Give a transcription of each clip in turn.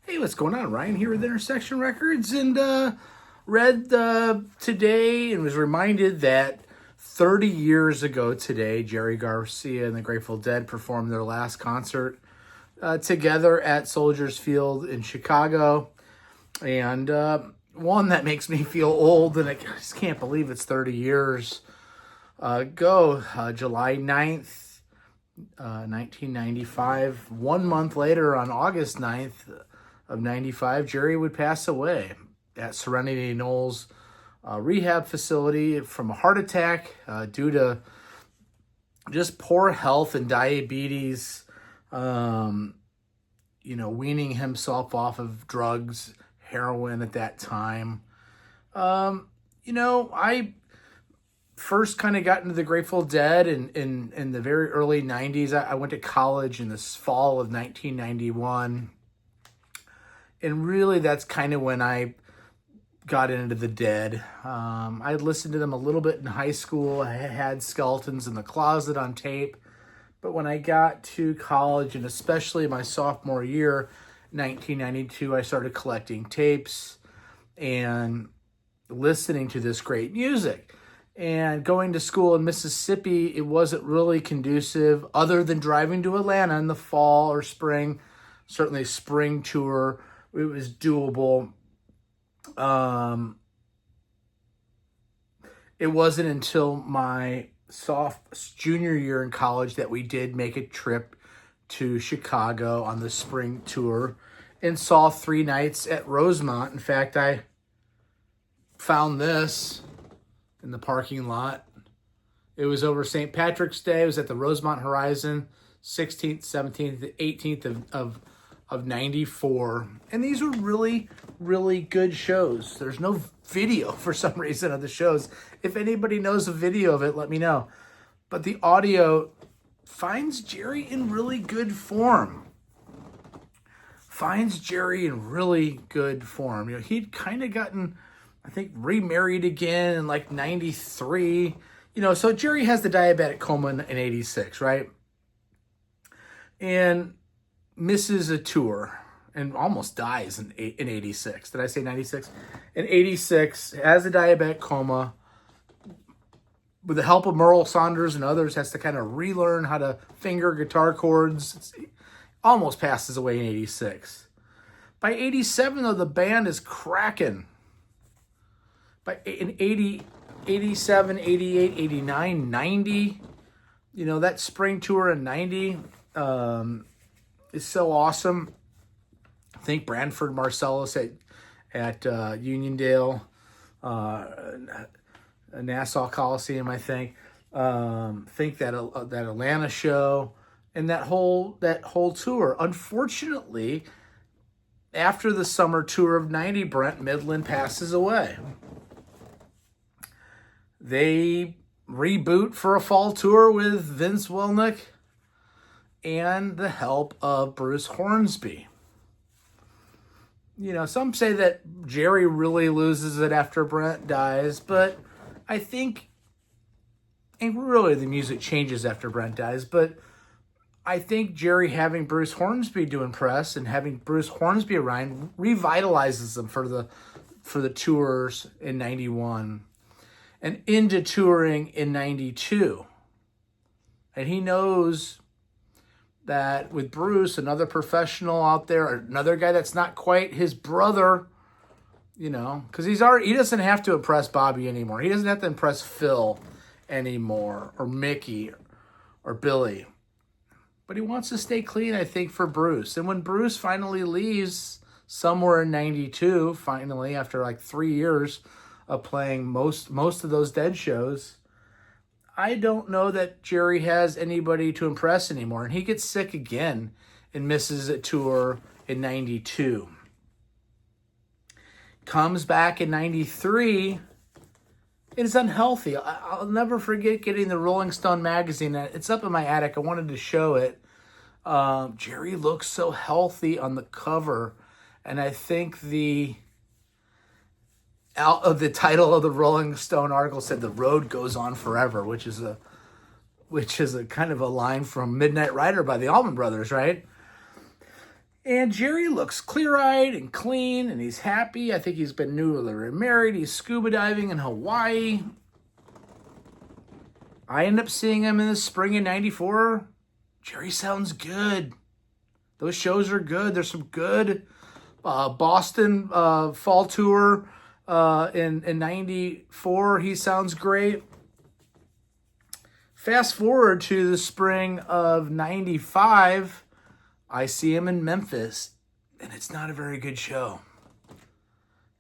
Hey, what's going on? Ryan here with Intersection Records, and read today and was reminded that 30 years ago today, Jerry Garcia and the Grateful Dead performed their last concert together at Soldiers Field in Chicago. And one that makes me feel old, and I just can't believe it's 30 years ago, July 9th, 1995. 1 month later, on August 9th, of 95, Jerry would pass away at Serenity Knolls rehab facility from a heart attack due to just poor health and diabetes, weaning himself off of drugs, heroin at that time. I first kind of got into the Grateful Dead in the very early 90s. I went to college in this fall of 1991. And really, that's kind of when I got into the Dead. I had listened to them a little bit in high school. I had Skeletons in the Closet on tape. But when I got to college, and especially my sophomore year, 1992, I started collecting tapes and listening to this great music. And going to school in Mississippi, it wasn't really conducive, other than driving to Atlanta in the fall or spring, certainly spring tour. It was doable. It wasn't until my junior year in college that we did make a trip to Chicago on the spring tour and saw 3 nights at Rosemont. In fact, I found this in the parking lot. It was over St. Patrick's Day. It was at the Rosemont Horizon, 16th, 17th, 18th of 94. And these were really, really good shows. There's no video for some reason of the shows. If anybody knows a video of it, let me know. But the audio finds Jerry in really good form. He'd kind of gotten, I think, remarried again in like 93. So Jerry has the diabetic coma in 86, right? And misses a tour and almost dies in 86. Did I say 96? In 86, has a diabetic coma. With the help of Merle Saunders and others, has to kind of relearn how to finger guitar chords. Almost passes away in 86. By 87, though, the band is cracking. In 80, 87, 88, 89, 90, that spring tour in 90, is so awesome. I think Branford Marsalis at Uniondale, Nassau Coliseum. I think that Atlanta show and that whole tour. Unfortunately, after the summer tour of 90, Brent Midland passes away. They reboot for a fall tour with Vince Wilnick and the help of Bruce Hornsby. Some say that Jerry really loses it after Brent dies, but I think, and really the music changes after Brent dies, but I think Jerry having Bruce Hornsby doing press and having Bruce Hornsby around revitalizes them for the tours in 91 and into touring in 92. And he knows that with Bruce, another professional out there, another guy that's not quite his brother, because he doesn't have to impress Bobby anymore. He doesn't have to impress Phil anymore, or Mickey, or Billy. But he wants to stay clean, I think, for Bruce. And when Bruce finally leaves somewhere in 92, finally, after like 3 years of playing most of those Dead shows, I don't know that Jerry has anybody to impress anymore. And he gets sick again and misses a tour in 92. Comes back in 93 and is unhealthy. I'll never forget getting the Rolling Stone magazine. It's up in my attic. I wanted to show it. Jerry looks so healthy on the cover. And I think the title of the Rolling Stone article said "The Road Goes On Forever," which is a kind of a line from Midnight Rider by the Allman Brothers, right? And Jerry looks clear-eyed and clean, and he's happy. I think he's been newly remarried. He's scuba diving in Hawaii. I end up seeing him in the spring of 94. Jerry sounds good. Those shows are good. There's some good Boston fall tour in 94. He sounds great. Fast forward to the spring of 95. I see him in Memphis, and it's not a very good show.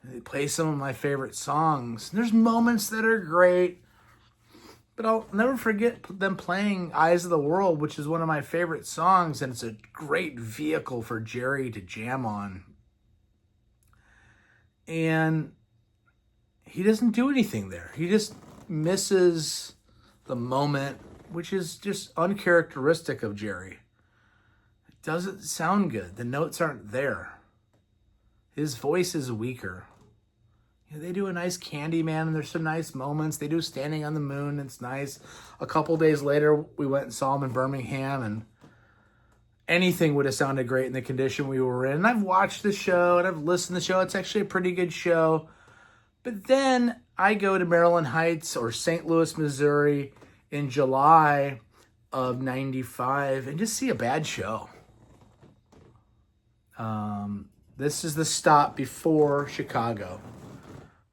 They play some of my favorite songs. There's moments that are great, but I'll never forget them playing Eyes of the World, which is one of my favorite songs, and it's a great vehicle for Jerry to jam on. And he doesn't do anything there. He just misses the moment, which is just uncharacteristic of Jerry. It doesn't sound good. The notes aren't there. His voice is weaker. They do a nice Candyman, and there's some nice moments. They do Standing on the Moon. It's nice. A couple days later, we went and saw him in Birmingham, and anything would have sounded great in the condition we were in. And I've watched the show, and I've listened to the show. It's actually a pretty good show. But then I go to Maryland Heights or St. Louis, Missouri in July of 95 and just see a bad show. This is the stop before Chicago.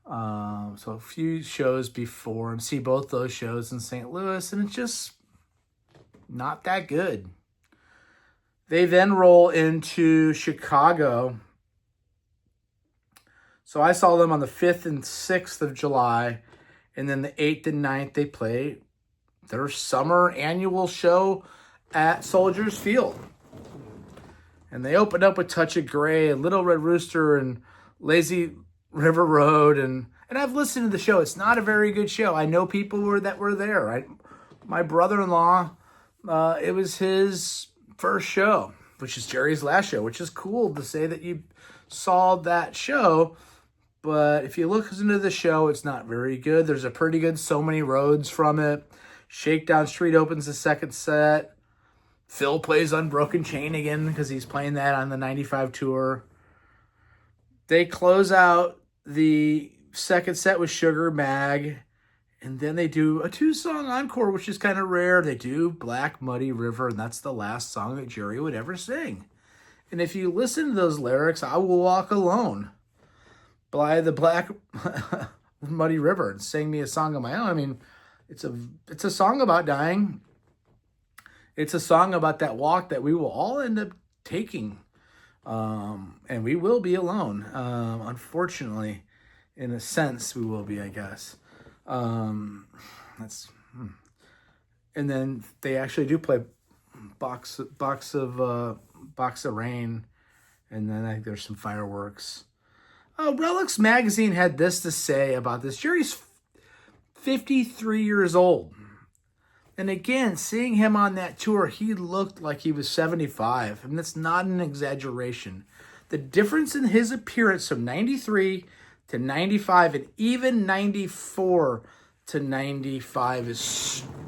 So a few shows before, and see both those shows in St. Louis, and it's just not that good. They then roll into Chicago. So I saw them on the 5th and 6th of July, and then the 8th and 9th they play their summer annual show at Soldiers Field. And they opened up with Touch of Grey, Little Red Rooster, and Lazy River Road, and I've listened to the show. It's not a very good show. I know people that were there. My brother-in-law, it was his first show, which is Jerry's last show, which is cool to say that you saw that show. But if you look into the show, it's not very good. There's a pretty good So Many Roads from it. Shakedown Street opens the second set. Phil plays Unbroken Chain again because he's playing that on the 95 tour. They close out the second set with Sugar Mag, and then they do a 2-song encore, which is kind of rare. They do Black Muddy River, and that's the last song that Jerry would ever sing. And if you listen to those lyrics, I Will Walk Alone by the Black Muddy River and Sing Me a Song of My Own. I mean, it's a song about dying. It's a song about that walk that we will all end up taking. And we will be alone. Unfortunately, in a sense, we will be, I guess. And then they actually do play Box of Rain, and then I think there's some fireworks. Relics Magazine had this to say about this. Jerry's 53 years old. And again, seeing him on that tour, he looked like he was 75. And that's not an exaggeration. The difference in his appearance from 93 to 95 and even 94 to 95 is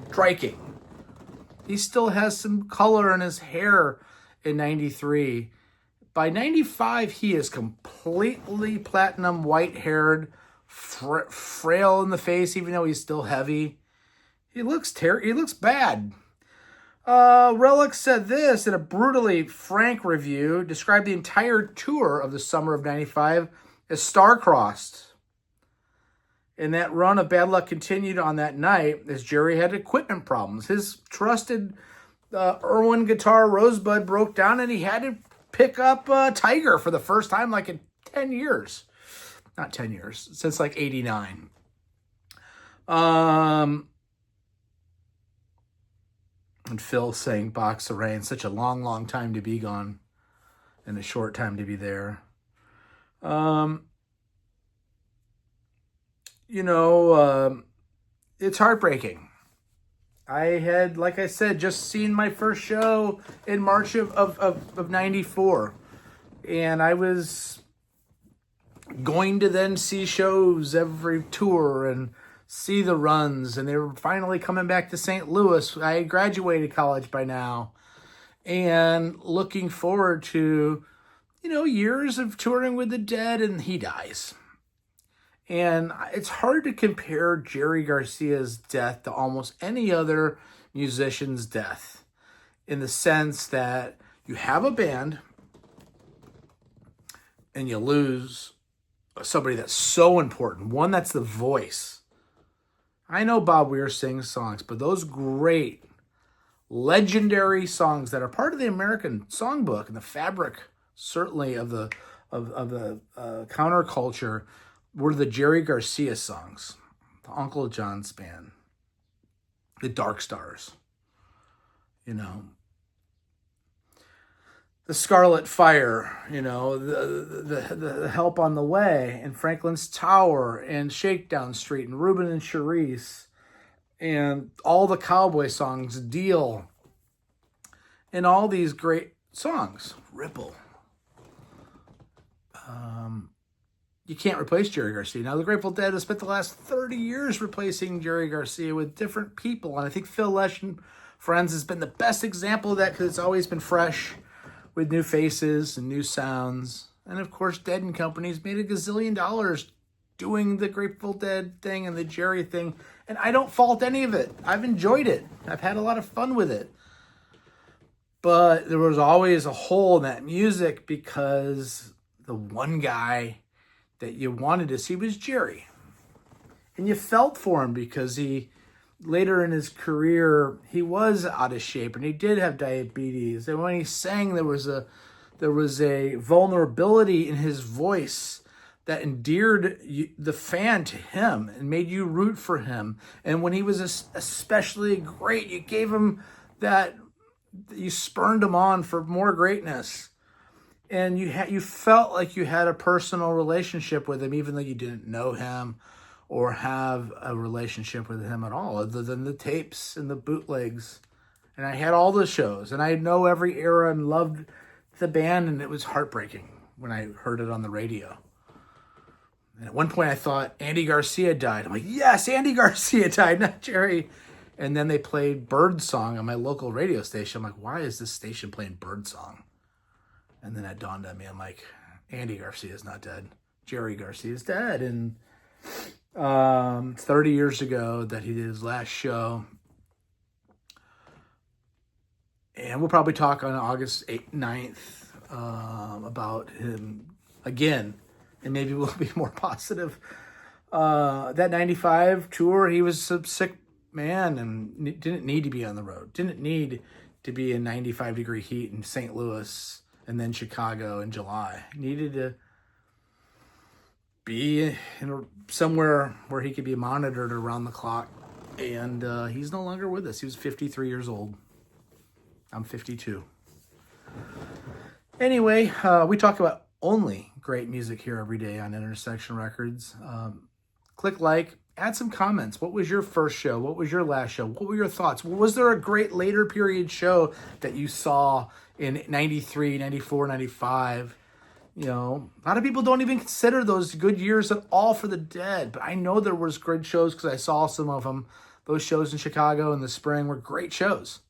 striking. He still has some color in his hair in 93. By 95, he is completely platinum white-haired, frail in the face, even though he's still heavy. He looks bad. Relic said this in a brutally frank review, described the entire tour of the summer of 95 as star-crossed. And that run of bad luck continued on that night as Jerry had equipment problems. His trusted Irwin guitar Rosebud broke down, and he had to pick up Tiger for the first time like in 10 years. Not 10 years, since like 89. And Phil saying Box of Rain, such a long, long time to be gone and a short time to be there. It's heartbreaking. I had, like I said, just seen my first show in March of 94. And I was going to then see shows every tour and see the runs, and they were finally coming back to St. Louis. I had graduated college by now, and looking forward to years of touring with the Dead, and he dies. And it's hard to compare Jerry Garcia's death to almost any other musician's death, in the sense that you have a band and you lose somebody that's so important, one that's the voice. I know Bob Weir sings songs, but those great, legendary songs that are part of the American songbook and the fabric, certainly of the counterculture, were the Jerry Garcia songs, the Uncle John Span, the Dark Stars, the Scarlet Fire, the Help on the Way, and Franklin's Tower, and Shakedown Street, and Reuben and Charisse, and all the cowboy songs, Deal, and all these great songs, Ripple. You can't replace Jerry Garcia. Now, the Grateful Dead has spent the last 30 years replacing Jerry Garcia with different people, and I think Phil Lesh and Friends has been the best example of that, because it's always been fresh, with new faces and new sounds. And of course, Dead and Company's made $1 gazillion doing the Grateful Dead thing and the Jerry thing. And I don't fault any of it. I've enjoyed it. I've had a lot of fun with it. But there was always a hole in that music, because the one guy that you wanted to see was Jerry. And you felt for him, because later in his career, he was out of shape and he did have diabetes. And when he sang, there was a vulnerability in his voice that endeared the fan to him and made you root for him. And when he was especially great, you gave him that, you spurned him on for more greatness. And you felt like you had a personal relationship with him, even though you didn't know him or have a relationship with him at all, other than the tapes and the bootlegs. And I had all the shows, and I know every era and loved the band, and it was heartbreaking when I heard it on the radio. And at one point I thought Andy Garcia died. I'm like, yes, Andy Garcia died, not Jerry. And then they played Birdsong on my local radio station. I'm like, why is this station playing Birdsong? And then it dawned on me, I'm like, Andy Garcia is not dead. Jerry Garcia is dead. And 30 years ago that he did his last show. And we'll probably talk on August 8th, 9th about him again. And maybe we'll be more positive. That 95 tour, he was a sick man and didn't need to be on the road. Didn't need to be in 95 degree heat in St. Louis and then Chicago in July. He needed to be somewhere where he could be monitored around the clock. And he's no longer with us. He was 53 years old. I'm 52. Anyway, we talk about only great music here every day on Intersection Records. Click like, add some comments. What was your first show? What was your last show? What were your thoughts? Was there a great later period show that you saw in 93, 94, 95? A lot of people don't even consider those good years at all for the Dead, but I know there was great shows because I saw some of them. Those shows in Chicago in the spring were great shows.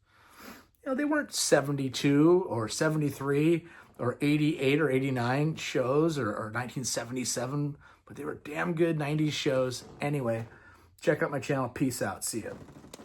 They weren't 72 or 73 or 88 or 89 shows or 1977, but they were damn good 90s shows. Anyway, check out my channel. Peace out. See ya.